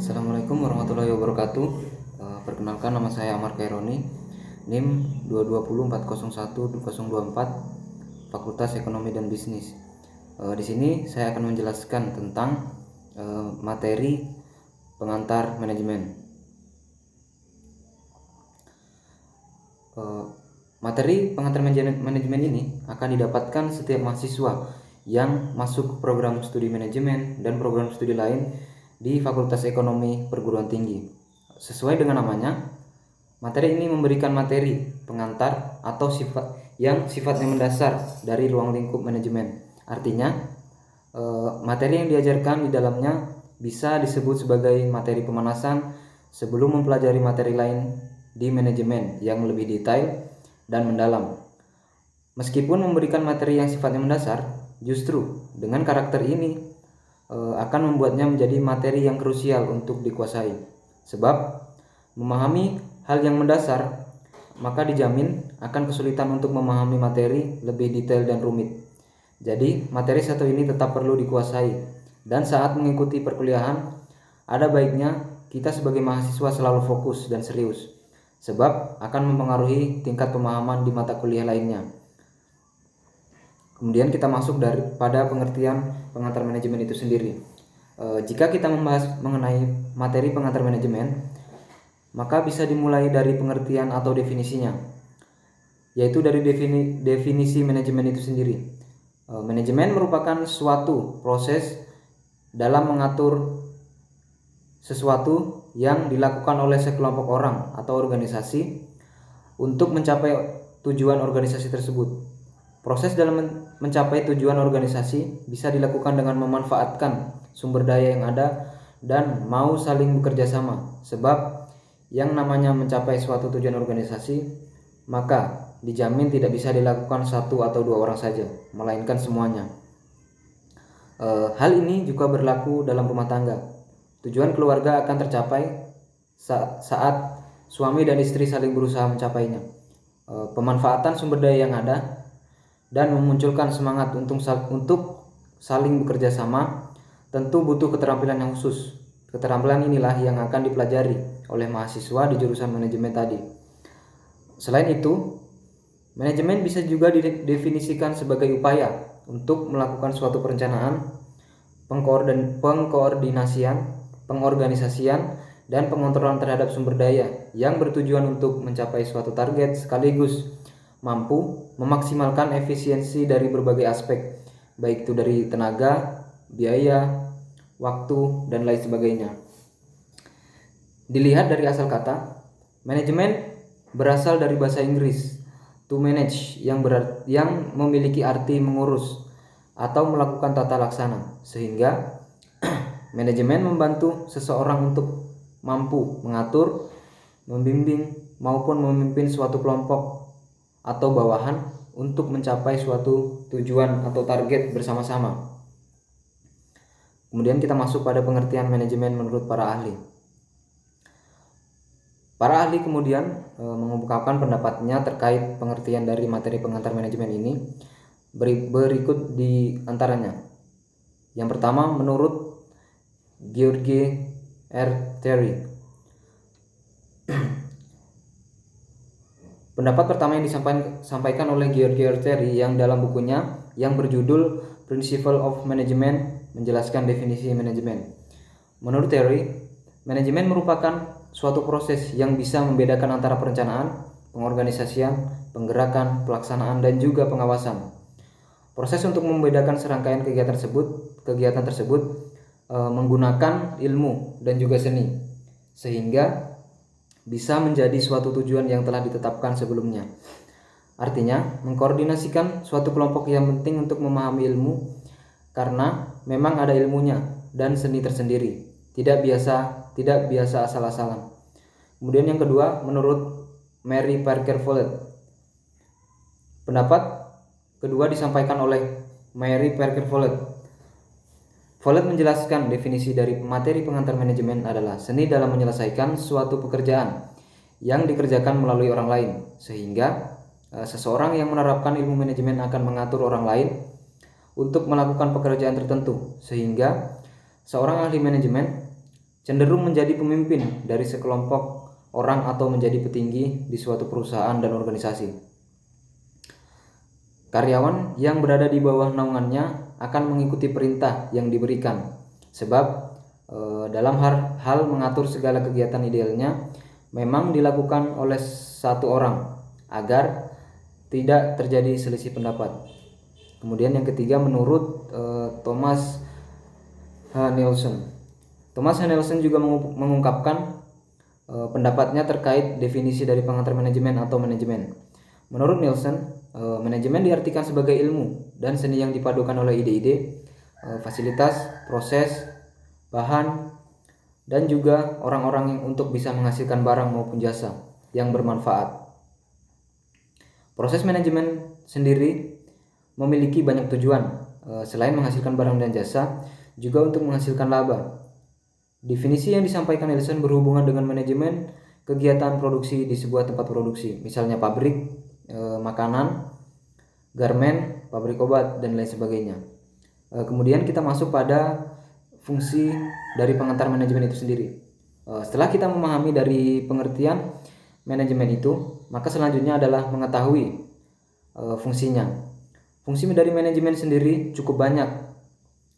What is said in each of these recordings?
Assalamualaikum warahmatullahi wabarakatuh. Perkenalkan, nama saya Amar Kaironi, NIM 220401024, Fakultas Ekonomi dan Bisnis. Di sini saya akan menjelaskan tentang materi pengantar manajemen. Materi pengantar manajemen ini akan didapatkan setiap mahasiswa yang masuk program studi manajemen dan program studi lain di Fakultas Ekonomi Perguruan Tinggi. Sesuai dengan namanya, materi ini memberikan materi pengantar atau sifatnya mendasar dari ruang lingkup manajemen. Artinya, materi yang diajarkan di dalamnya bisa disebut sebagai materi pemanasan sebelum mempelajari materi lain di manajemen yang lebih detail dan mendalam. Meskipun memberikan materi yang sifatnya mendasar, justru dengan karakter ini akan membuatnya menjadi materi yang krusial untuk dikuasai. Sebab memahami hal yang mendasar, maka dijamin akan kesulitan untuk memahami materi lebih detail dan rumit. Jadi materi satu ini tetap perlu dikuasai, dan saat mengikuti perkuliahan ada baiknya kita sebagai mahasiswa selalu fokus dan serius, sebab akan mempengaruhi tingkat pemahaman di mata kuliah lainnya. Kemudian kita masuk pada pengertian pengantar manajemen itu sendiri. Jika kita membahas mengenai materi pengantar manajemen, maka bisa dimulai dari pengertian atau definisinya, yaitu dari definisi manajemen itu sendiri. Manajemen merupakan suatu proses dalam mengatur sesuatu yang dilakukan oleh sekelompok orang atau organisasi untuk mencapai tujuan organisasi tersebut. Proses dalam mencapai tujuan organisasi bisa dilakukan dengan memanfaatkan sumber daya yang ada dan mau saling bekerja sama. Sebab yang namanya mencapai suatu tujuan organisasi, maka dijamin tidak bisa dilakukan satu atau dua orang saja, melainkan semuanya. Hal ini juga berlaku dalam rumah tangga. Tujuan keluarga akan tercapai saat suami dan istri saling berusaha mencapainya. Pemanfaatan sumber daya yang ada dan memunculkan semangat untuk saling bekerja sama tentu butuh keterampilan yang khusus. Keterampilan inilah yang akan dipelajari oleh mahasiswa di jurusan manajemen tadi. Selain itu, manajemen bisa juga didefinisikan sebagai upaya untuk melakukan suatu perencanaan, pengkoordinasian, pengorganisasian, dan pengontrolan terhadap sumber daya yang bertujuan untuk mencapai suatu target sekaligus mampu memaksimalkan efisiensi dari berbagai aspek, baik itu dari tenaga, biaya, waktu, dan lain sebagainya. Dilihat dari asal kata, manajemen berasal dari bahasa Inggris to manage yang memiliki arti mengurus atau melakukan tata laksana, sehingga manajemen membantu seseorang untuk mampu mengatur, membimbing, maupun memimpin suatu kelompok atau bawahan untuk mencapai suatu tujuan atau target bersama-sama. Kemudian kita masuk pada pengertian manajemen menurut para ahli. Para ahli kemudian mengungkapkan pendapatnya terkait pengertian dari materi pengantar manajemen ini. Berikut di antaranya. Yang pertama, menurut George R. Terry. Pendapat pertama yang disampaikan oleh George R. Terry yang dalam bukunya yang berjudul Principle of Management menjelaskan definisi manajemen. Menurut Terry, manajemen merupakan suatu proses yang bisa membedakan antara perencanaan, pengorganisasian, penggerakan, pelaksanaan, dan juga pengawasan. Proses untuk membedakan serangkaian kegiatan tersebut menggunakan ilmu dan juga seni, sehingga bisa menjadi suatu tujuan yang telah ditetapkan sebelumnya. Artinya, mengkoordinasikan suatu kelompok yang penting untuk memahami ilmu karena memang ada ilmunya dan seni tersendiri. Tidak biasa asal-asalan. Kemudian yang kedua, menurut Mary Parker Follett. Pendapat kedua disampaikan oleh Mary Parker Follett. Follett menjelaskan definisi dari materi pengantar manajemen adalah seni dalam menyelesaikan suatu pekerjaan yang dikerjakan melalui orang lain, sehingga seseorang yang menerapkan ilmu manajemen akan mengatur orang lain untuk melakukan pekerjaan tertentu, sehingga seorang ahli manajemen cenderung menjadi pemimpin dari sekelompok orang atau menjadi petinggi di suatu perusahaan dan organisasi. Karyawan yang berada di bawah naungannya akan mengikuti perintah yang diberikan, sebab dalam hal mengatur segala kegiatan idealnya memang dilakukan oleh satu orang agar tidak terjadi selisih pendapat. Kemudian yang ketiga, menurut Thomas H. Nelson. Thomas H. Nelson juga mengungkapkan pendapatnya terkait definisi dari pengantar manajemen atau manajemen. Menurut Nelson, manajemen diartikan sebagai ilmu dan seni yang dipadukan oleh ide-ide, fasilitas, proses, bahan, dan juga orang-orang yang untuk bisa menghasilkan barang maupun jasa yang bermanfaat. Proses manajemen sendiri memiliki banyak tujuan, selain menghasilkan barang dan jasa, juga untuk menghasilkan laba. Definisi yang disampaikan Nelson berhubungan dengan manajemen kegiatan produksi di sebuah tempat produksi, misalnya pabrik, makanan, garmen, pabrik obat, dan lain sebagainya. Kemudian kita masuk pada fungsi dari pengantar manajemen itu sendiri. Setelah kita memahami dari pengertian manajemen itu, maka selanjutnya adalah mengetahui fungsinya. Fungsi dari manajemen sendiri cukup banyak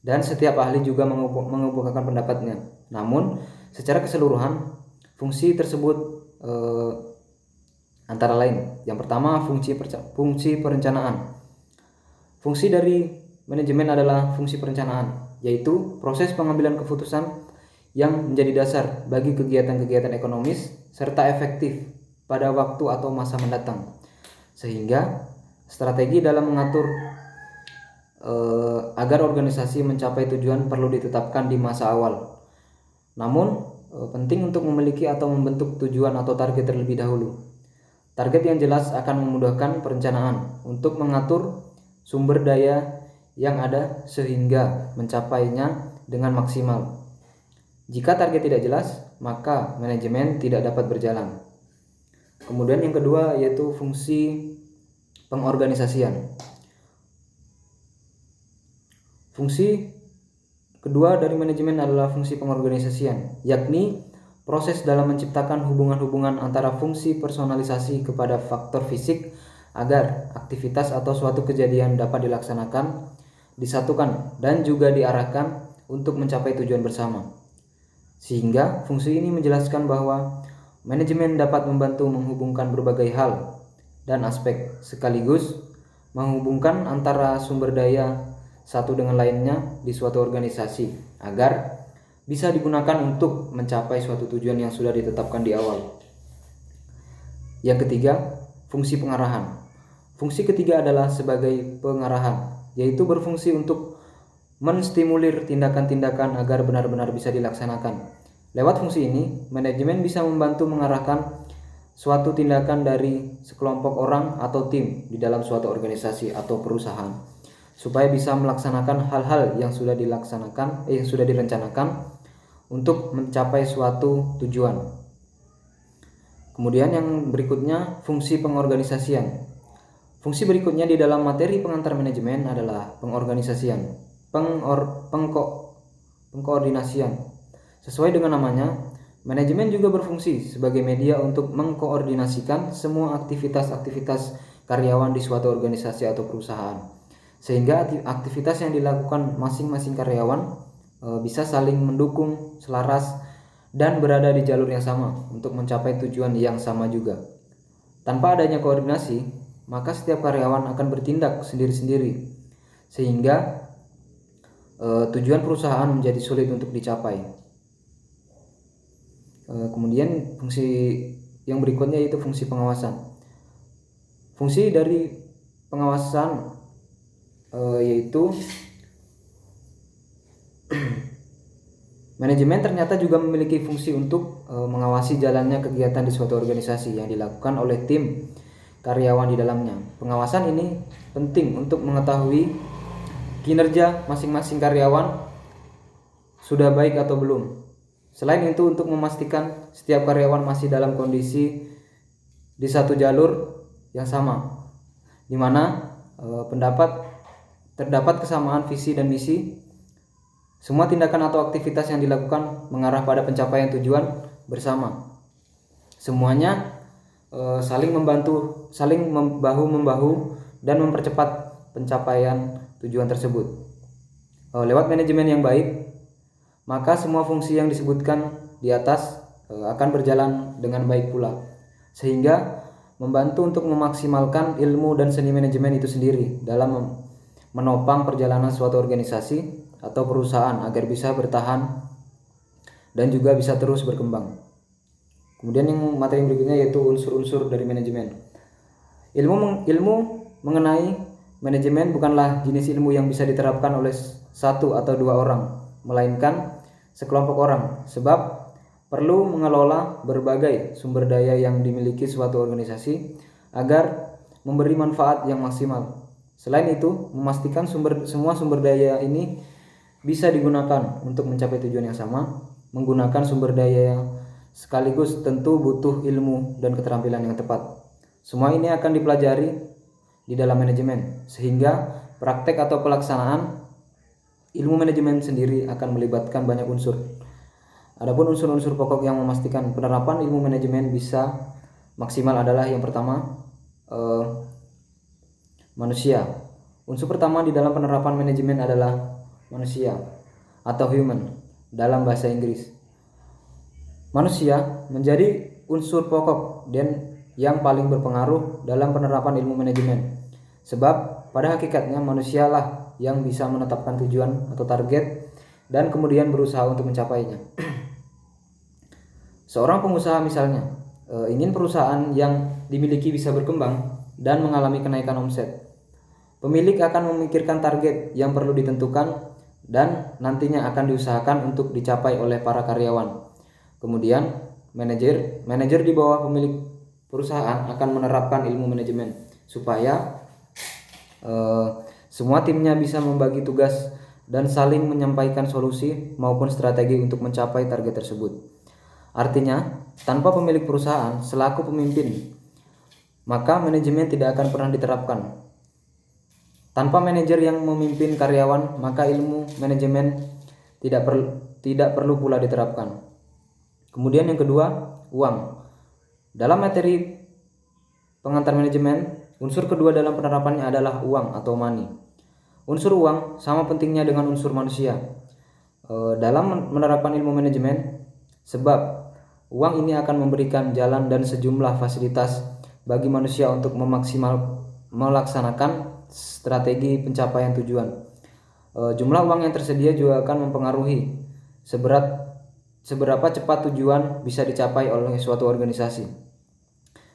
dan setiap ahli juga mengemukakan pendapatnya. Namun secara keseluruhan fungsi tersebut antara lain, yang pertama fungsi perencanaan. Fungsi dari manajemen adalah fungsi perencanaan, yaitu proses pengambilan keputusan yang menjadi dasar bagi kegiatan-kegiatan ekonomis serta efektif pada waktu atau masa mendatang, sehingga strategi dalam mengatur agar organisasi mencapai tujuan perlu ditetapkan di masa awal. Namun penting untuk memiliki atau membentuk tujuan atau target terlebih dahulu. Target yang jelas akan memudahkan perencanaan untuk mengatur sumber daya yang ada sehingga mencapainya dengan maksimal. Jika target tidak jelas, maka manajemen tidak dapat berjalan. Kemudian yang kedua yaitu fungsi pengorganisasian. Fungsi kedua dari manajemen adalah fungsi pengorganisasian, yakni proses dalam menciptakan hubungan-hubungan antara fungsi personalisasi kepada faktor fisik agar aktivitas atau suatu kejadian dapat dilaksanakan, disatukan, dan juga diarahkan untuk mencapai tujuan bersama. Sehingga fungsi ini menjelaskan bahwa manajemen dapat membantu menghubungkan berbagai hal dan aspek sekaligus menghubungkan antara sumber daya satu dengan lainnya di suatu organisasi agar bisa digunakan untuk mencapai suatu tujuan yang sudah ditetapkan di awal. Yang ketiga, fungsi pengarahan. Fungsi ketiga adalah sebagai pengarahan, yaitu berfungsi untuk menstimulir tindakan-tindakan agar benar-benar bisa dilaksanakan. Lewat fungsi ini, manajemen bisa membantu mengarahkan suatu tindakan dari sekelompok orang atau tim di dalam suatu organisasi atau perusahaan, supaya bisa melaksanakan hal-hal yang sudah direncanakan untuk mencapai suatu tujuan. Kemudian yang berikutnya, fungsi pengorganisasian. Fungsi berikutnya di dalam materi pengantar manajemen adalah pengorganisasian, pengkoordinasian. Sesuai dengan namanya, manajemen juga berfungsi sebagai media untuk mengkoordinasikan semua aktivitas-aktivitas karyawan di suatu organisasi atau perusahaan, sehingga aktivitas yang dilakukan masing-masing karyawan bisa saling mendukung, selaras, dan berada di jalur yang sama untuk mencapai tujuan yang sama juga. Tanpa adanya koordinasi, maka setiap karyawan akan bertindak sendiri-sendiri, sehingga tujuan perusahaan menjadi sulit untuk dicapai. Kemudian fungsi yang berikutnya yaitu fungsi pengawasan. Fungsi dari pengawasan yaitu manajemen ternyata juga memiliki fungsi untuk mengawasi jalannya kegiatan di suatu organisasi yang dilakukan oleh tim karyawan di dalamnya. Pengawasan ini penting untuk mengetahui kinerja masing-masing karyawan sudah baik atau belum. Selain itu, untuk memastikan setiap karyawan masih dalam kondisi di satu jalur yang sama, di mana terdapat kesamaan visi dan misi, Semua tindakan atau aktivitas yang dilakukan mengarah pada pencapaian tujuan bersama. Semuanya saling membantu, saling bahu-membahu dan mempercepat pencapaian tujuan tersebut. Lewat manajemen yang baik, maka semua fungsi yang disebutkan di atas akan berjalan dengan baik pula, sehingga membantu untuk memaksimalkan ilmu dan seni manajemen itu sendiri dalam menopang perjalanan suatu organisasi atau perusahaan agar bisa bertahan dan juga bisa terus berkembang. Kemudian yang materi berikutnya yaitu unsur-unsur dari manajemen. Ilmu mengenai manajemen bukanlah jenis ilmu yang bisa diterapkan oleh satu atau dua orang, melainkan sekelompok orang, sebab perlu mengelola berbagai sumber daya yang dimiliki suatu organisasi agar memberi manfaat yang maksimal. Selain itu, memastikan semua sumber daya ini bisa digunakan untuk mencapai tujuan yang sama. Menggunakan sumber daya sekaligus tentu butuh ilmu dan keterampilan yang tepat. Semua ini akan dipelajari di dalam manajemen, sehingga praktek atau pelaksanaan ilmu manajemen sendiri akan melibatkan banyak unsur. Adapun unsur-unsur pokok yang memastikan penerapan ilmu manajemen bisa maksimal adalah yang pertama, manusia. Unsur pertama di dalam penerapan manajemen adalah manusia atau human dalam bahasa Inggris. Manusia menjadi unsur pokok dan yang paling berpengaruh dalam penerapan ilmu manajemen, sebab pada hakikatnya manusialah yang bisa menetapkan tujuan atau target dan kemudian berusaha untuk mencapainya. Seorang pengusaha misalnya ingin perusahaan yang dimiliki bisa berkembang dan mengalami kenaikan omset. Pemilik akan memikirkan target yang perlu ditentukan dan nantinya akan diusahakan untuk dicapai oleh para karyawan. Kemudian manajer di bawah pemilik perusahaan akan menerapkan ilmu manajemen supaya semua timnya bisa membagi tugas dan saling menyampaikan solusi maupun strategi untuk mencapai target tersebut. Artinya, tanpa pemilik perusahaan selaku pemimpin, maka manajemen tidak akan pernah diterapkan. Tanpa manajer yang memimpin karyawan, maka ilmu manajemen tidak perlu pula diterapkan. Kemudian yang kedua, uang. Dalam materi pengantar manajemen, unsur kedua dalam penerapannya adalah uang atau money. Unsur uang sama pentingnya dengan unsur manusia dalam menerapkan ilmu manajemen, sebab uang ini akan memberikan jalan dan sejumlah fasilitas bagi manusia untuk melaksanakan strategi pencapaian tujuan. Jumlah uang yang tersedia juga akan mempengaruhi seberapa cepat tujuan bisa dicapai oleh suatu organisasi.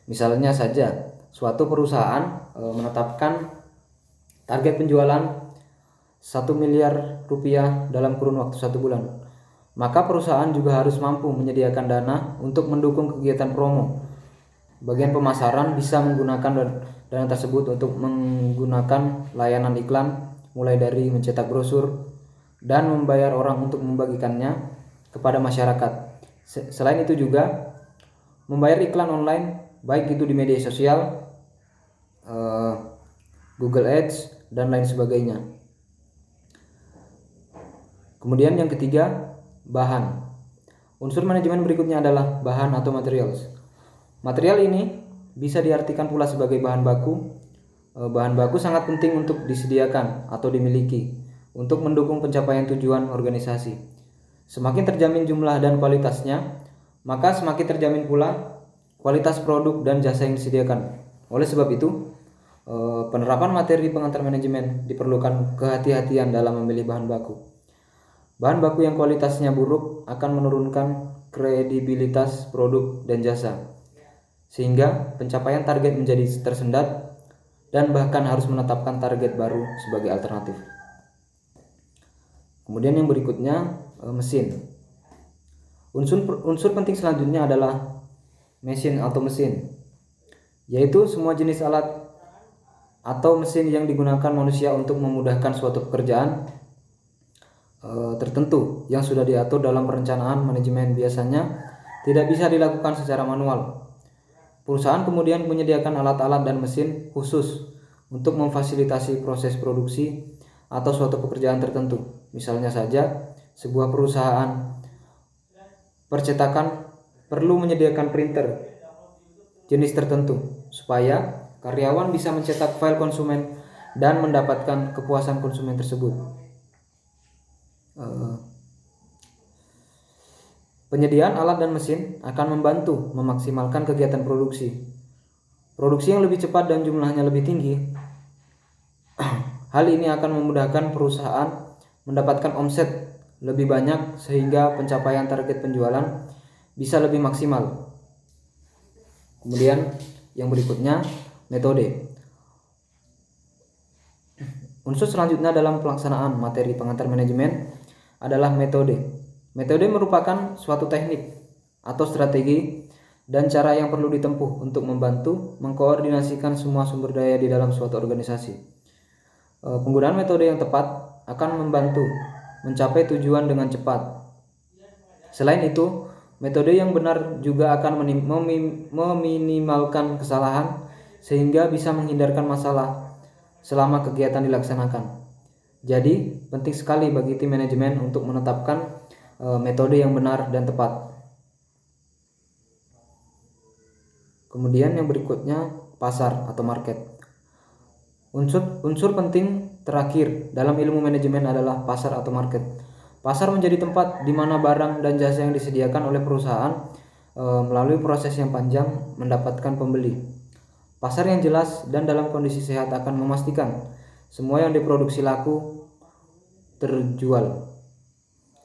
Misalnya saja, suatu perusahaan menetapkan target penjualan 1 miliar rupiah dalam kurun waktu 1 bulan. Maka perusahaan juga harus mampu menyediakan dana untuk mendukung kegiatan promo. Bagian pemasaran bisa menggunakan dana tersebut untuk menggunakan layanan iklan, mulai dari mencetak brosur dan membayar orang untuk membagikannya kepada masyarakat. Selain itu juga membayar iklan online, baik itu di media sosial, Google Ads dan lain sebagainya. Kemudian yang ketiga, bahan. Unsur manajemen berikutnya adalah bahan atau materials. Material ini bisa diartikan pula sebagai bahan baku. Bahan baku sangat penting untuk disediakan atau dimiliki untuk mendukung pencapaian tujuan organisasi. Semakin terjamin jumlah dan kualitasnya, maka semakin terjamin pula kualitas produk dan jasa yang disediakan. Oleh sebab itu, penerapan materi pengantar manajemen diperlukan kehati-hatian dalam memilih bahan baku. Bahan baku yang kualitasnya buruk akan menurunkan kredibilitas produk dan jasa, sehingga pencapaian target menjadi tersendat dan bahkan harus menetapkan target baru sebagai alternatif. Kemudian yang berikutnya, mesin. Unsur penting selanjutnya adalah mesin atau mesin, yaitu semua jenis alat atau mesin yang digunakan manusia untuk memudahkan suatu pekerjaan tertentu yang sudah diatur dalam perencanaan manajemen, biasanya tidak bisa dilakukan secara manual. Perusahaan kemudian menyediakan alat-alat dan mesin khusus untuk memfasilitasi proses produksi atau suatu pekerjaan tertentu. Misalnya saja, Sebuah perusahaan percetakan perlu menyediakan printer jenis tertentu supaya karyawan bisa mencetak file konsumen dan mendapatkan kepuasan konsumen tersebut. Penyediaan alat dan mesin akan membantu memaksimalkan kegiatan produksi. Produksi yang lebih cepat dan jumlahnya lebih tinggi. Hal ini akan memudahkan perusahaan mendapatkan omset lebih banyak sehingga pencapaian target penjualan bisa lebih maksimal. Kemudian yang berikutnya, metode. Unsur selanjutnya dalam pelaksanaan materi pengantar manajemen adalah metode. Metode merupakan suatu teknik atau strategi dan cara yang perlu ditempuh untuk membantu mengkoordinasikan semua sumber daya di dalam suatu organisasi. Penggunaan metode yang tepat akan membantu mencapai tujuan dengan cepat. Selain itu, metode yang benar juga akan meminimalkan kesalahan sehingga bisa menghindarkan masalah selama kegiatan dilaksanakan. Jadi, penting sekali bagi tim manajemen untuk menetapkan metode yang benar dan tepat. Kemudian yang berikutnya, pasar atau market. Unsur penting terakhir dalam ilmu manajemen adalah pasar atau market. Pasar menjadi tempat di mana barang dan jasa yang disediakan oleh perusahaan melalui proses yang panjang mendapatkan pembeli. Pasar yang jelas dan dalam kondisi sehat akan memastikan semua yang diproduksi laku terjual.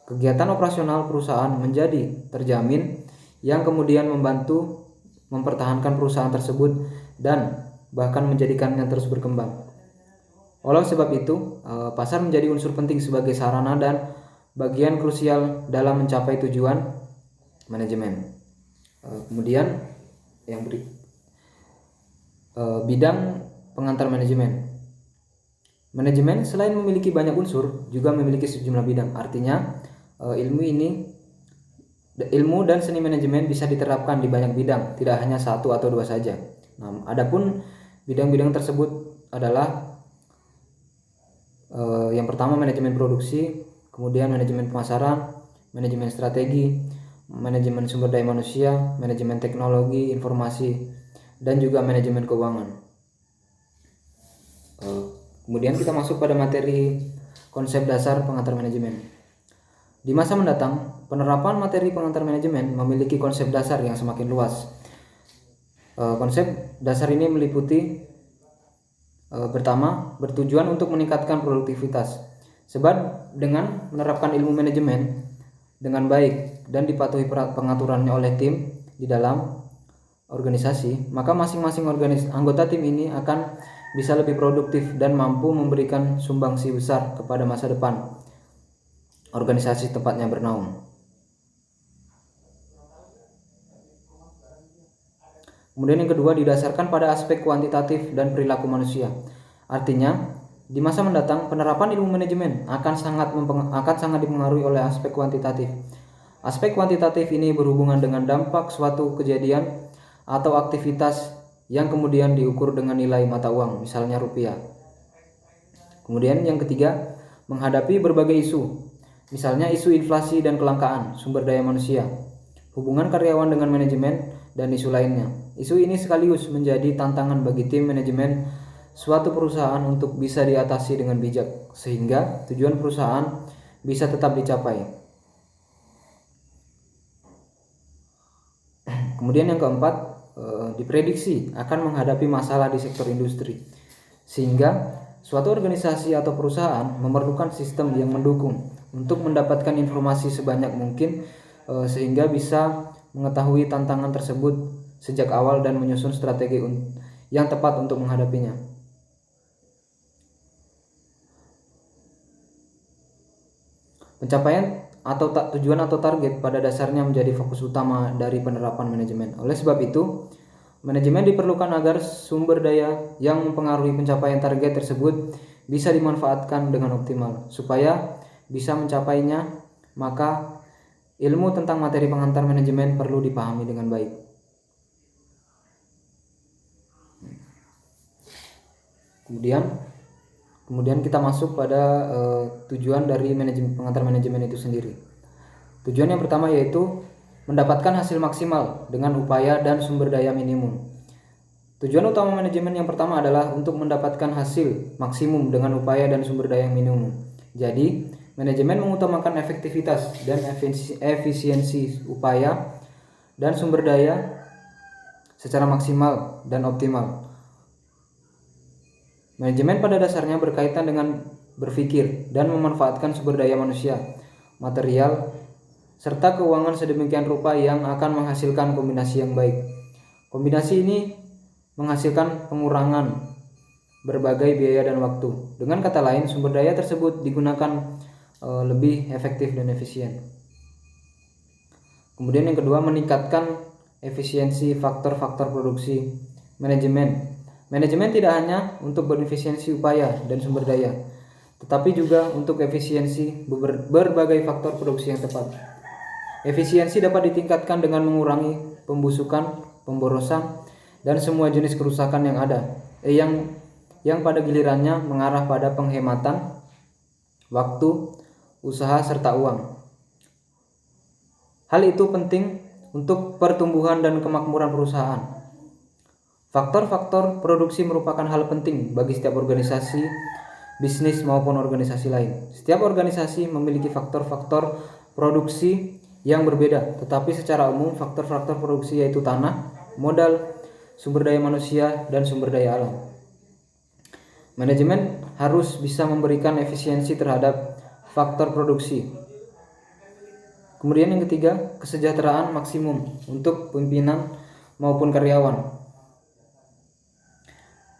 Kegiatan operasional perusahaan menjadi terjamin yang kemudian membantu mempertahankan perusahaan tersebut dan bahkan menjadikannya terus berkembang. Oleh sebab itu, pasar menjadi unsur penting sebagai sarana dan bagian krusial dalam mencapai tujuan manajemen. Kemudian yang bidang pengantar manajemen. Manajemen selain memiliki banyak unsur, juga memiliki sejumlah bidang. Artinya, ilmu dan seni manajemen bisa diterapkan di banyak bidang, tidak hanya satu atau dua saja. Nah, adapun bidang-bidang tersebut adalah yang pertama manajemen produksi, kemudian manajemen pemasaran, manajemen strategi, manajemen sumber daya manusia, manajemen teknologi informasi, dan juga manajemen keuangan. Kemudian kita masuk pada materi konsep dasar pengantar manajemen. Di masa mendatang, penerapan materi pengantar manajemen memiliki konsep dasar yang semakin luas. Konsep dasar ini meliputi pertama, bertujuan untuk meningkatkan produktivitas. Sebab dengan menerapkan ilmu manajemen dengan baik dan dipatuhi pengaturannya oleh tim di dalam organisasi, maka masing-masing anggota tim ini akan bisa lebih produktif dan mampu memberikan sumbangsi besar kepada masa depan organisasi tempatnya bernaung. Kemudian yang kedua, didasarkan pada aspek kuantitatif dan perilaku manusia. Artinya, di masa mendatang penerapan ilmu manajemen akan sangat dipengaruhi oleh aspek kuantitatif. Aspek kuantitatif ini berhubungan dengan dampak suatu kejadian atau aktivitas yang kemudian diukur dengan nilai mata uang, misalnya rupiah. Kemudian yang ketiga, menghadapi berbagai isu, misalnya isu inflasi dan kelangkaan sumber daya manusia, hubungan karyawan dengan manajemen, dan isu lainnya. Isu ini sekaligus menjadi tantangan bagi tim manajemen suatu perusahaan untuk bisa diatasi dengan bijak, sehingga tujuan perusahaan bisa tetap dicapai. Kemudian yang keempat, diprediksi akan menghadapi masalah di sektor industri, sehingga suatu organisasi atau perusahaan memerlukan sistem yang mendukung untuk mendapatkan informasi sebanyak mungkin sehingga bisa mengetahui tantangan tersebut sejak awal dan menyusun strategi yang tepat untuk menghadapinya. Pencapaian atau tujuan atau target pada dasarnya menjadi fokus utama dari penerapan manajemen. Oleh sebab itu, manajemen diperlukan agar sumber daya yang mempengaruhi pencapaian target tersebut bisa dimanfaatkan dengan optimal. Supaya bisa mencapainya, maka ilmu tentang materi pengantar manajemen perlu dipahami dengan baik. Kemudian Kemudian kita masuk pada tujuan dari pengantar manajemen itu sendiri. Tujuan yang pertama yaitu mendapatkan hasil maksimal dengan upaya dan sumber daya minimum. Tujuan utama manajemen yang pertama adalah untuk mendapatkan hasil maksimum dengan upaya dan sumber daya yang minimum. Jadi, manajemen mengutamakan efektivitas dan efisiensi upaya dan sumber daya secara maksimal dan optimal. Manajemen pada dasarnya berkaitan dengan berpikir dan memanfaatkan sumber daya manusia, material, serta keuangan sedemikian rupa yang akan menghasilkan kombinasi yang baik. Kombinasi ini menghasilkan pengurangan berbagai biaya dan waktu. Dengan kata lain, sumber daya tersebut digunakan lebih efektif dan efisien. Kemudian yang kedua, meningkatkan efisiensi faktor-faktor produksi manajemen. Manajemen tidak hanya untuk berefisiensi upaya dan sumber daya, tetapi juga untuk efisiensi berbagai faktor produksi yang tepat. Efisiensi dapat ditingkatkan dengan mengurangi pembusukan, pemborosan, dan semua jenis kerusakan yang ada, yang pada gilirannya mengarah pada penghematan waktu, usaha, serta uang. Hal itu penting untuk pertumbuhan dan kemakmuran perusahaan. Faktor-faktor produksi merupakan hal penting bagi setiap organisasi, bisnis maupun organisasi lain. Setiap organisasi memiliki faktor-faktor produksi yang berbeda, tetapi secara umum faktor-faktor produksi yaitu tanah, modal, sumber daya manusia, dan sumber daya alam. Manajemen harus bisa memberikan efisiensi terhadap faktor produksi. Kemudian yang ketiga, kesejahteraan maksimum untuk pimpinan maupun karyawan.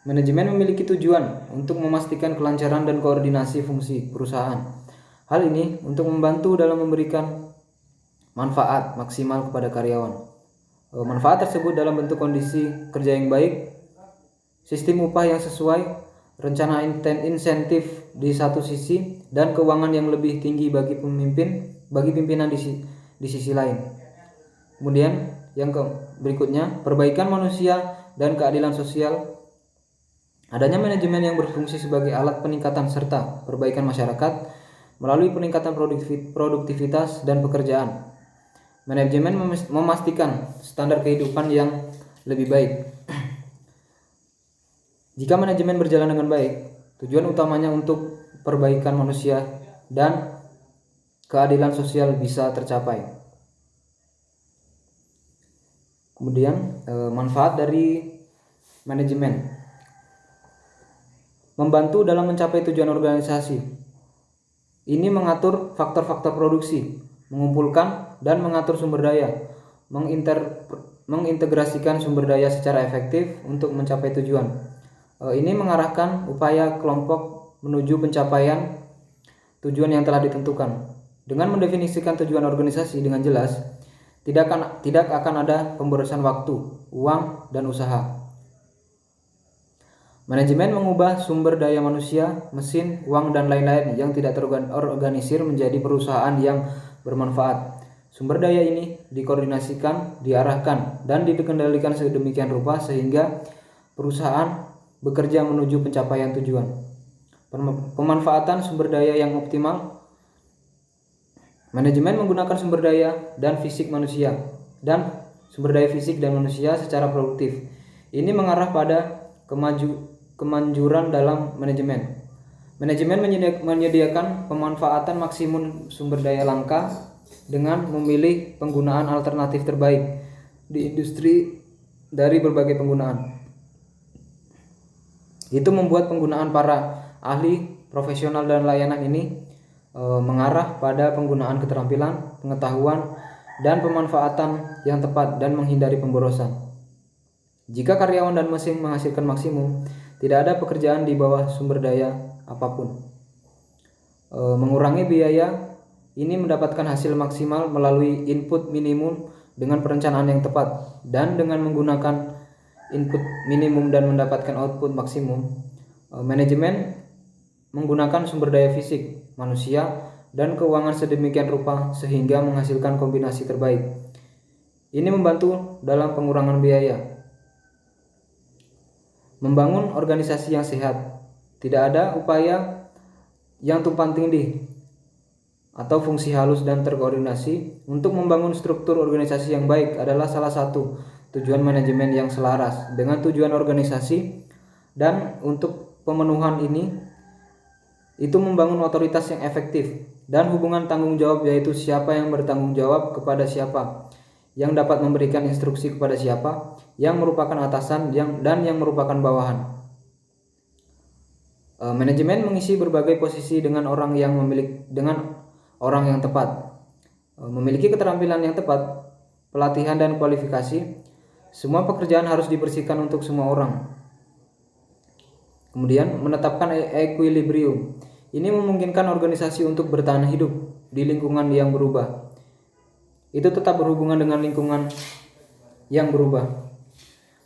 Manajemen memiliki tujuan untuk memastikan kelancaran dan koordinasi fungsi perusahaan. Hal ini untuk membantu dalam memberikan manfaat maksimal kepada karyawan. Manfaat tersebut dalam bentuk kondisi kerja yang baik, sistem upah yang sesuai, rencana insentif di satu sisi, dan keuangan yang lebih tinggi bagi pimpinan di sisi lain. Kemudian yang berikutnya, perbaikan manusia dan keadilan sosial. Adanya manajemen yang berfungsi sebagai alat peningkatan serta perbaikan masyarakat melalui peningkatan produktivitas dan pekerjaan. Manajemen memastikan standar kehidupan yang lebih baik. Jika manajemen berjalan dengan baik, tujuan utamanya untuk perbaikan manusia dan keadilan sosial bisa tercapai. Kemudian manfaat dari manajemen: membantu dalam mencapai tujuan organisasi. Ini mengatur faktor-faktor produksi, mengumpulkan dan mengatur sumber daya, mengintegrasikan sumber daya secara efektif untuk mencapai tujuan. Ini mengarahkan upaya kelompok menuju pencapaian tujuan yang telah ditentukan. Dengan mendefinisikan tujuan organisasi dengan jelas, tidak akan ada pemborosan waktu, uang, dan usaha. Manajemen mengubah sumber daya manusia, mesin, uang, dan lain-lain yang tidak terorganisir menjadi perusahaan yang bermanfaat. Sumber daya ini dikoordinasikan, diarahkan, dan dikendalikan sedemikian rupa sehingga perusahaan bekerja menuju pencapaian tujuan. Pemanfaatan sumber daya yang optimal. Manajemen menggunakan sumber daya dan fisik manusia dan manusia secara produktif. Ini mengarah pada kemanjuran dalam manajemen. Manajemen menyediakan pemanfaatan maksimum sumber daya langka dengan memilih penggunaan alternatif terbaik di industri dari berbagai penggunaan. Itu membuat penggunaan para ahli, profesional, dan layanan ini mengarah pada penggunaan keterampilan, pengetahuan, dan pemanfaatan yang tepat dan menghindari pemborosan. Jika karyawan dan mesin menghasilkan maksimum, tidak ada pekerjaan di bawah sumber daya apapun. Mengurangi biaya ini mendapatkan hasil maksimal melalui input minimum dengan perencanaan yang tepat, dan dengan menggunakan input minimum dan mendapatkan output maksimum. Manajemen menggunakan sumber daya fisik, manusia, dan keuangan sedemikian rupa sehingga menghasilkan kombinasi terbaik. Ini membantu dalam pengurangan biaya. Membangun organisasi yang sehat. Tidak ada upaya yang tumpang tindih atau fungsi halus dan terkoordinasi untuk membangun struktur organisasi yang baik adalah salah satu tujuan manajemen yang selaras dengan tujuan organisasi. Dan untuk pemenuhan ini itu membangun otoritas yang efektif dan hubungan tanggung jawab, yaitu siapa yang bertanggung jawab kepada siapa, yang dapat memberikan instruksi kepada siapa, yang merupakan atasan dan yang merupakan bawahan. Manajemen mengisi berbagai posisi dengan orang yang tepat, memiliki keterampilan yang tepat, pelatihan dan kualifikasi. Semua pekerjaan harus dibersihkan untuk semua orang. Kemudian menetapkan equilibrium. Ini memungkinkan organisasi untuk bertahan hidup di lingkungan yang berubah. Itu tetap berhubungan dengan lingkungan yang berubah.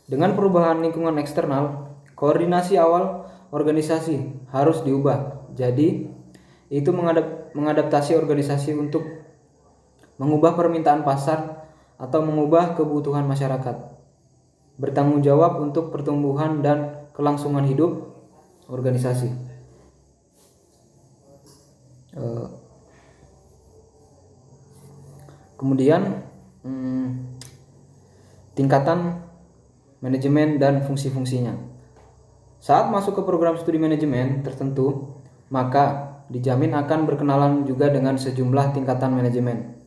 Dengan perubahan lingkungan eksternal, koordinasi awal organisasi harus diubah. Jadi, itu mengadaptasi organisasi untuk mengubah permintaan pasar atau mengubah kebutuhan masyarakat. Bertanggung jawab untuk pertumbuhan dan kelangsungan hidup organisasi. Kemudian tingkatan manajemen dan fungsi-fungsinya. Saat masuk ke program studi manajemen tertentu, maka dijamin akan berkenalan juga dengan sejumlah tingkatan manajemen.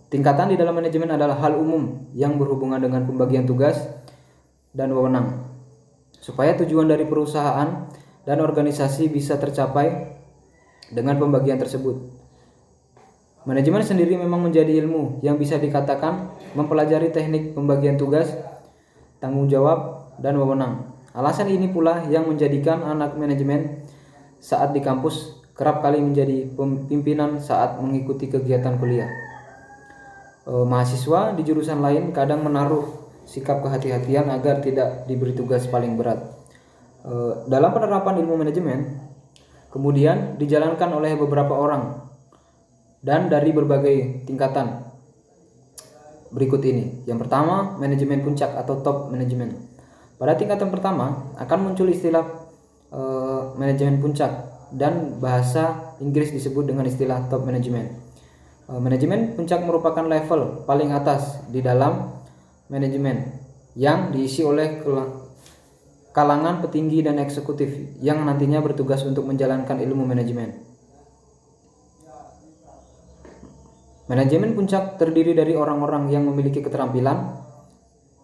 Tingkatan di dalam manajemen adalah hal umum yang berhubungan dengan pembagian tugas dan wewenang, supaya tujuan dari perusahaan dan organisasi bisa tercapai dengan pembagian tersebut. Manajemen sendiri memang menjadi ilmu yang bisa dikatakan mempelajari teknik pembagian tugas, tanggung jawab, dan wewenang. Alasan ini pula yang menjadikan anak manajemen saat di kampus kerap kali menjadi pimpinan saat mengikuti kegiatan kuliah. Mahasiswa di jurusan lain kadang menaruh sikap kehati-hatian agar tidak diberi tugas paling berat. Dalam penerapan ilmu manajemen kemudian dijalankan oleh beberapa orang dan dari berbagai tingkatan berikut ini. Yang pertama, manajemen puncak atau top manajemen. Pada tingkatan pertama akan muncul istilah manajemen puncak, dan bahasa Inggris disebut dengan istilah top manajemen. Manajemen puncak merupakan level paling atas di dalam manajemen yang diisi oleh kalangan petinggi dan eksekutif yang nantinya bertugas untuk menjalankan ilmu manajemen. Manajemen puncak terdiri dari orang-orang yang memiliki keterampilan,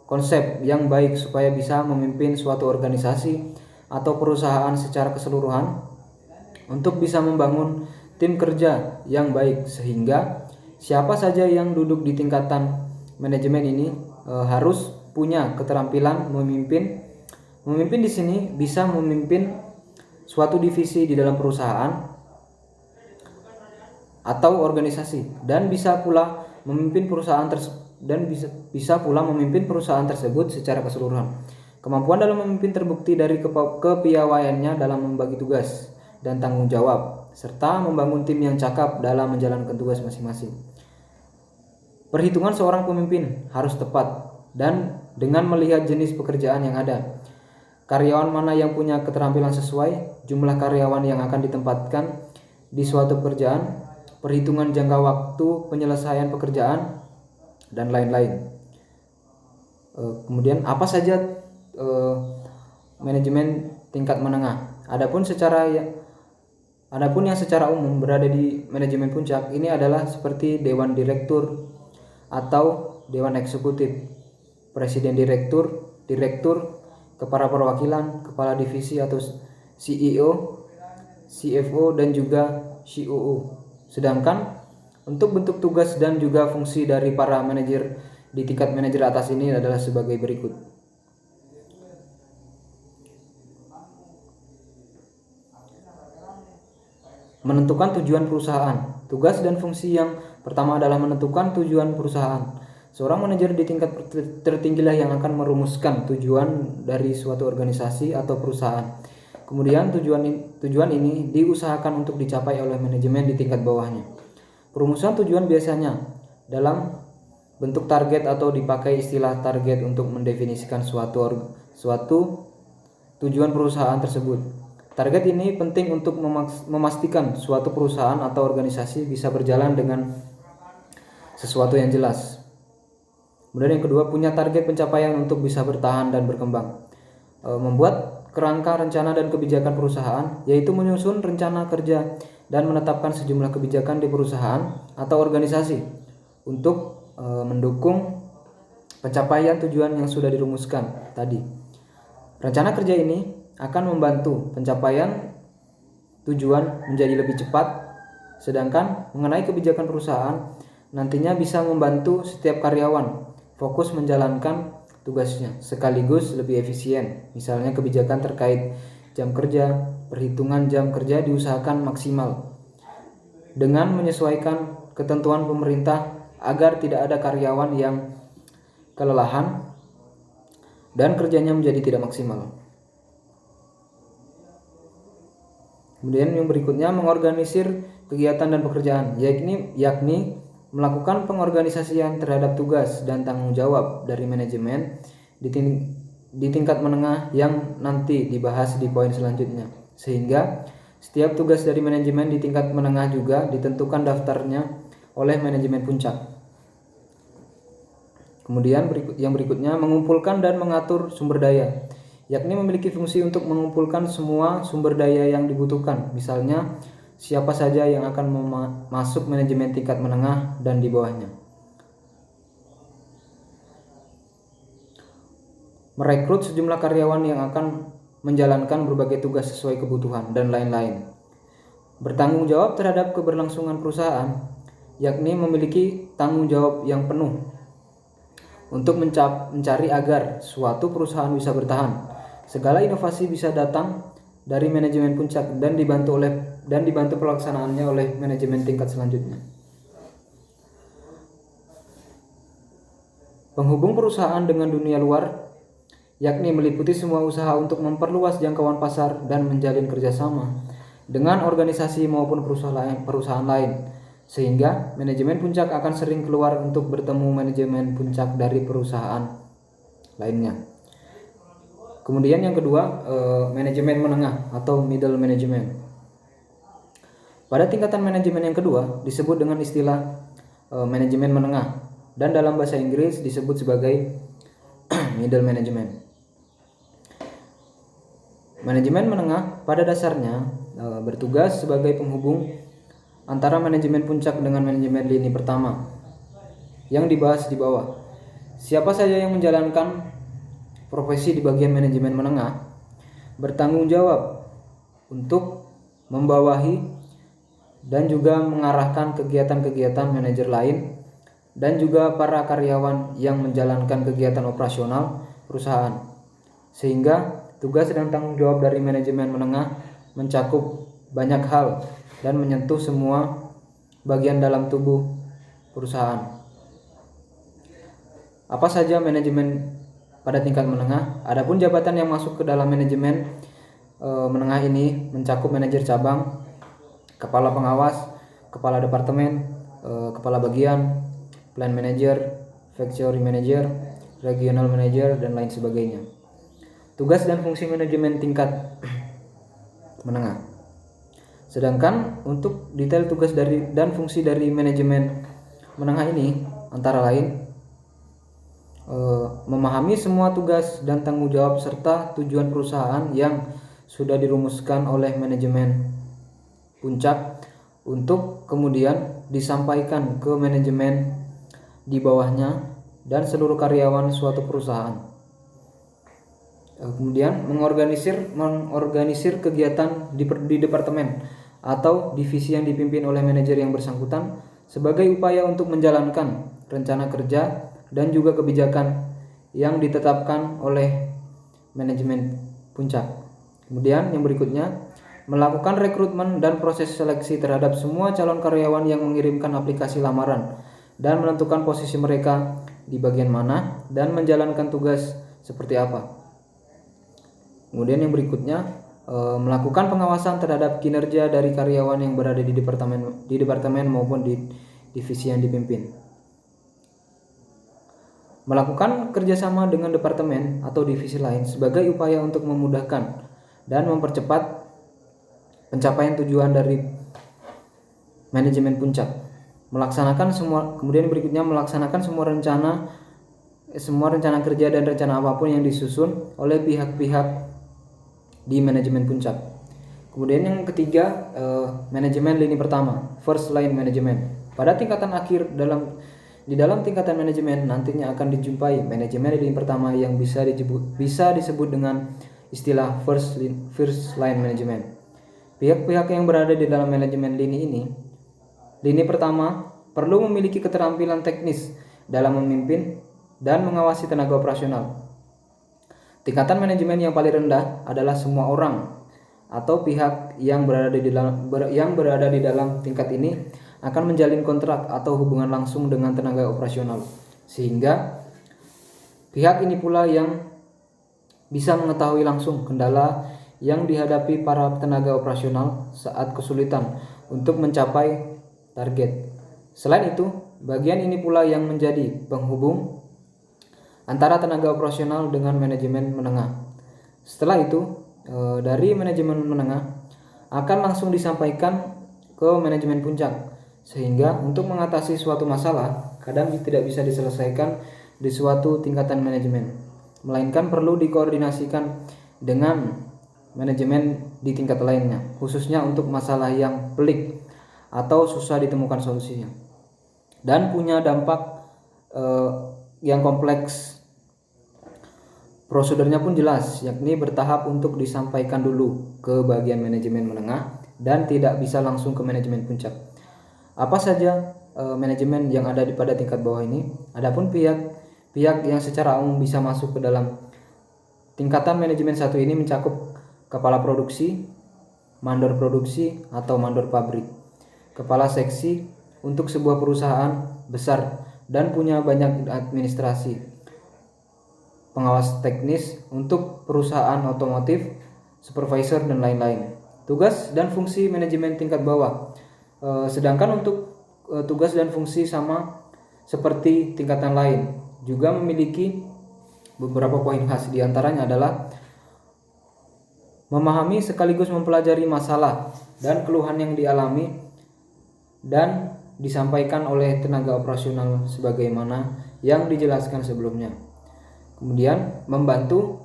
konsep yang baik supaya bisa memimpin suatu organisasi atau perusahaan secara keseluruhan, untuk bisa membangun tim kerja yang baik, sehingga siapa saja yang duduk di tingkatan manajemen ini harus punya keterampilan memimpin. Memimpin di sini bisa memimpin suatu divisi di dalam perusahaan atau organisasi, dan bisa pula memimpin perusahaan tersebut secara keseluruhan. Kemampuan dalam memimpin terbukti dari kepiawaiannya dalam membagi tugas dan tanggung jawab, serta membangun tim yang cakap dalam menjalankan tugas masing-masing. Perhitungan seorang pemimpin harus tepat dan dengan melihat jenis pekerjaan yang ada, karyawan mana yang punya keterampilan sesuai, jumlah karyawan yang akan ditempatkan di suatu pekerjaan, perhitungan jangka waktu penyelesaian pekerjaan, dan lain-lain. Kemudian apa saja manajemen tingkat menengah? Adapun yang secara umum berada di manajemen puncak ini adalah seperti dewan direktur atau dewan eksekutif, presiden direktur, kepala perwakilan, kepala divisi atau CEO, CFO, dan juga COO. Sedangkan untuk bentuk tugas dan juga fungsi dari para manajer di tingkat manajer atas ini adalah sebagai berikut. Menentukan tujuan perusahaan. Tugas dan fungsi yang pertama adalah menentukan tujuan perusahaan. Seorang manajer di tingkat tertinggilah yang akan merumuskan tujuan dari suatu organisasi atau perusahaan. Kemudian tujuan ini diusahakan untuk dicapai oleh manajemen di tingkat bawahnya. Perumusan tujuan biasanya dalam bentuk target atau dipakai istilah target untuk mendefinisikan suatu tujuan perusahaan tersebut. Target ini penting untuk memastikan suatu perusahaan atau organisasi bisa berjalan dengan sesuatu yang jelas. Kemudian yang kedua, punya target pencapaian untuk bisa bertahan dan berkembang. Membuat kerangka rencana dan kebijakan perusahaan, yaitu menyusun rencana kerja dan menetapkan sejumlah kebijakan di perusahaan atau organisasi untuk mendukung pencapaian tujuan yang sudah dirumuskan tadi. Rencana kerja ini akan membantu pencapaian tujuan menjadi lebih cepat, sedangkan mengenai kebijakan perusahaan nantinya bisa membantu setiap karyawan fokus menjalankan tugasnya sekaligus lebih efisien. Misalnya kebijakan terkait jam kerja, perhitungan jam kerja diusahakan maksimal dengan menyesuaikan ketentuan pemerintah agar tidak ada karyawan yang kelelahan dan kerjanya menjadi tidak maksimal. Kemudian yang berikutnya, mengorganisir kegiatan dan pekerjaan, yakni melakukan pengorganisasian terhadap tugas dan tanggung jawab dari manajemen di tingkat menengah yang nanti dibahas di poin selanjutnya. Sehingga setiap tugas dari manajemen di tingkat menengah juga ditentukan daftarnya oleh manajemen puncak. Kemudian yang berikutnya, mengumpulkan dan mengatur sumber daya, yakni memiliki fungsi untuk mengumpulkan semua sumber daya yang dibutuhkan. Misalnya, siapa saja yang akan masuk manajemen tingkat menengah dan di bawahnya. Merekrut sejumlah karyawan yang akan menjalankan berbagai tugas sesuai kebutuhan dan lain-lain. Bertanggung jawab terhadap keberlangsungan perusahaan, yakni memiliki tanggung jawab yang penuh untuk mencari agar suatu perusahaan bisa bertahan. Segala inovasi bisa datang dari manajemen puncak dan dibantu pelaksanaannya oleh manajemen tingkat selanjutnya. Penghubung perusahaan dengan dunia luar, yakni meliputi semua usaha untuk memperluas jangkauan pasar dan menjalin kerjasama dengan organisasi maupun perusahaan lain, sehingga manajemen puncak akan sering keluar untuk bertemu manajemen puncak dari perusahaan lainnya. Kemudian yang kedua, manajemen menengah atau middle management. Pada tingkatan manajemen yang kedua disebut dengan istilah manajemen menengah dan dalam bahasa Inggris disebut sebagai middle management. Manajemen menengah pada dasarnya bertugas sebagai penghubung antara manajemen puncak dengan manajemen lini pertama yang dibahas di bawah. Siapa saja yang menjalankan profesi di bagian manajemen menengah bertanggung jawab untuk membawahi dan juga mengarahkan kegiatan-kegiatan manajer lain dan juga para karyawan yang menjalankan kegiatan operasional perusahaan. Sehingga tugas dan tanggung jawab dari manajemen menengah mencakup banyak hal dan menyentuh semua bagian dalam tubuh perusahaan. Apa saja manajemen pada tingkat menengah? Adapun jabatan yang masuk ke dalam manajemen menengah ini mencakup manajer cabang, kepala pengawas, kepala departemen, kepala bagian, plan manager, factory manager, regional manager, dan lain sebagainya. Tugas dan fungsi manajemen tingkat menengah. Sedangkan untuk detail tugas dan fungsi dari manajemen menengah ini antara lain memahami semua tugas dan tanggung jawab serta tujuan perusahaan yang sudah dirumuskan oleh manajemen puncak untuk kemudian disampaikan ke manajemen di bawahnya dan seluruh karyawan suatu perusahaan. Kemudian mengorganisir kegiatan di departemen atau divisi yang dipimpin oleh manajer yang bersangkutan sebagai upaya untuk menjalankan rencana kerja dan juga kebijakan yang ditetapkan oleh manajemen puncak. Kemudian yang berikutnya, melakukan rekrutmen dan proses seleksi terhadap semua calon karyawan yang mengirimkan aplikasi lamaran dan menentukan posisi mereka di bagian mana dan menjalankan tugas seperti apa. Kemudian yang berikutnya, melakukan pengawasan terhadap kinerja dari karyawan yang berada di departemen maupun di divisi yang dipimpin. Melakukan kerjasama dengan departemen atau divisi lain sebagai upaya untuk memudahkan dan mempercepat pencapaian tujuan dari manajemen puncak. Melaksanakan semua, kemudian berikutnya melaksanakan semua rencana kerja dan rencana apapun yang disusun oleh pihak-pihak di manajemen puncak. Kemudian yang ketiga, manajemen lini pertama, first line management. Pada tingkatan akhir di dalam tingkatan manajemen nantinya akan dijumpai manajemen lini pertama yang bisa disebut dengan istilah first line management. Pihak-pihak yang berada di dalam manajemen lini pertama perlu memiliki keterampilan teknis dalam memimpin dan mengawasi tenaga operasional. Tingkatan manajemen yang paling rendah adalah semua orang atau pihak yang berada di dalam tingkat ini akan menjalin kontrak atau hubungan langsung dengan tenaga operasional, sehingga pihak ini pula yang bisa mengetahui langsung kendala yang dihadapi para tenaga operasional saat kesulitan untuk mencapai target. Selain itu, bagian ini pula yang menjadi penghubung antara tenaga operasional dengan manajemen menengah. Setelah itu, dari manajemen menengah akan langsung disampaikan ke manajemen puncak, sehingga untuk mengatasi suatu masalah kadang tidak bisa diselesaikan di suatu tingkatan manajemen, melainkan perlu dikoordinasikan dengan manajemen di tingkat lainnya, khususnya untuk masalah yang pelik atau susah ditemukan solusinya dan punya dampak yang kompleks. Prosedurnya pun jelas, yakni bertahap untuk disampaikan dulu ke bagian manajemen menengah dan tidak bisa langsung ke manajemen puncak. Apa saja manajemen yang ada pada tingkat bawah ini? Adapun pihak yang secara umum bisa masuk ke dalam tingkatan manajemen satu ini mencakup kepala produksi, mandor produksi atau mandor pabrik, kepala seksi untuk sebuah perusahaan besar dan punya banyak administrasi, pengawas teknis untuk perusahaan otomotif, supervisor dan lain-lain. Tugas dan fungsi manajemen tingkat bawah. Sedangkan untuk tugas dan fungsi sama seperti tingkatan lain, juga memiliki beberapa poin khas. Di antaranya adalah memahami sekaligus mempelajari masalah dan keluhan yang dialami dan disampaikan oleh tenaga operasional sebagaimana yang dijelaskan sebelumnya. Kemudian membantu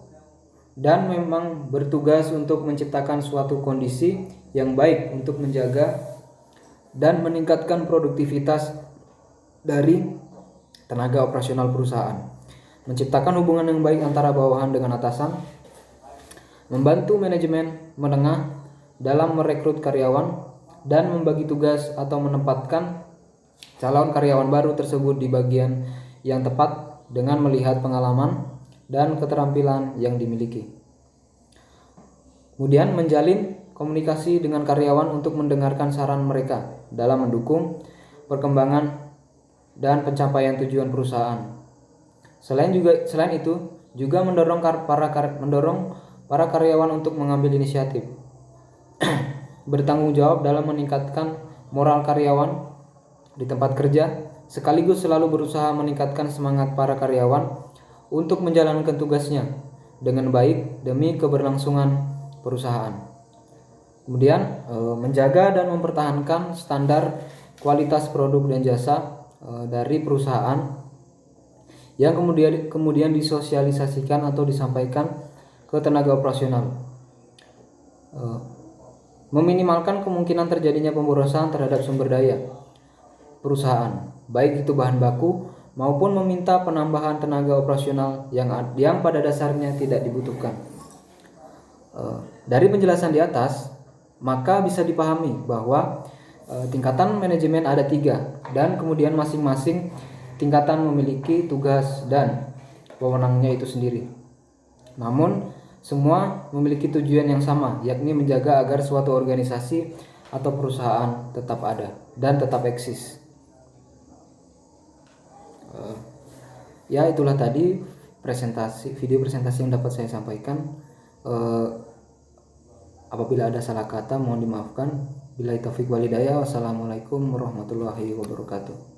dan memang bertugas untuk menciptakan suatu kondisi yang baik untuk menjaga dan meningkatkan produktivitas dari tenaga operasional perusahaan, menciptakan hubungan yang baik antara bawahan dengan atasan, membantu manajemen menengah dalam merekrut karyawan dan membagi tugas atau menempatkan calon karyawan baru tersebut di bagian yang tepat dengan melihat pengalaman dan keterampilan yang dimiliki. Kemudian menjalin komunikasi dengan karyawan untuk mendengarkan saran mereka dalam mendukung perkembangan dan pencapaian tujuan perusahaan. Selain itu juga mendorong para karyawan untuk mengambil inisiatif, bertanggung jawab dalam meningkatkan moral karyawan di tempat kerja, sekaligus selalu berusaha meningkatkan semangat para karyawan untuk menjalankan tugasnya dengan baik demi keberlangsungan perusahaan. Kemudian menjaga dan mempertahankan standar kualitas produk dan jasa dari perusahaan yang kemudian disosialisasikan atau disampaikan ke tenaga operasional. Meminimalkan kemungkinan terjadinya pemborosan terhadap sumber daya perusahaan, baik itu bahan baku maupun meminta penambahan tenaga operasional yang pada dasarnya tidak dibutuhkan. Dari penjelasan di atas, maka bisa dipahami bahwa tingkatan manajemen ada 3 dan kemudian masing-masing tingkatan memiliki tugas dan wewenangnya itu sendiri. Namun semua memiliki tujuan yang sama, yakni menjaga agar suatu organisasi atau perusahaan tetap ada dan tetap eksis. Ya, itulah tadi video presentasi yang dapat saya sampaikan. Apabila ada salah kata mohon dimaafkan. Billahi taufik walhidayah. Wassalamualaikum warahmatullahi wabarakatuh.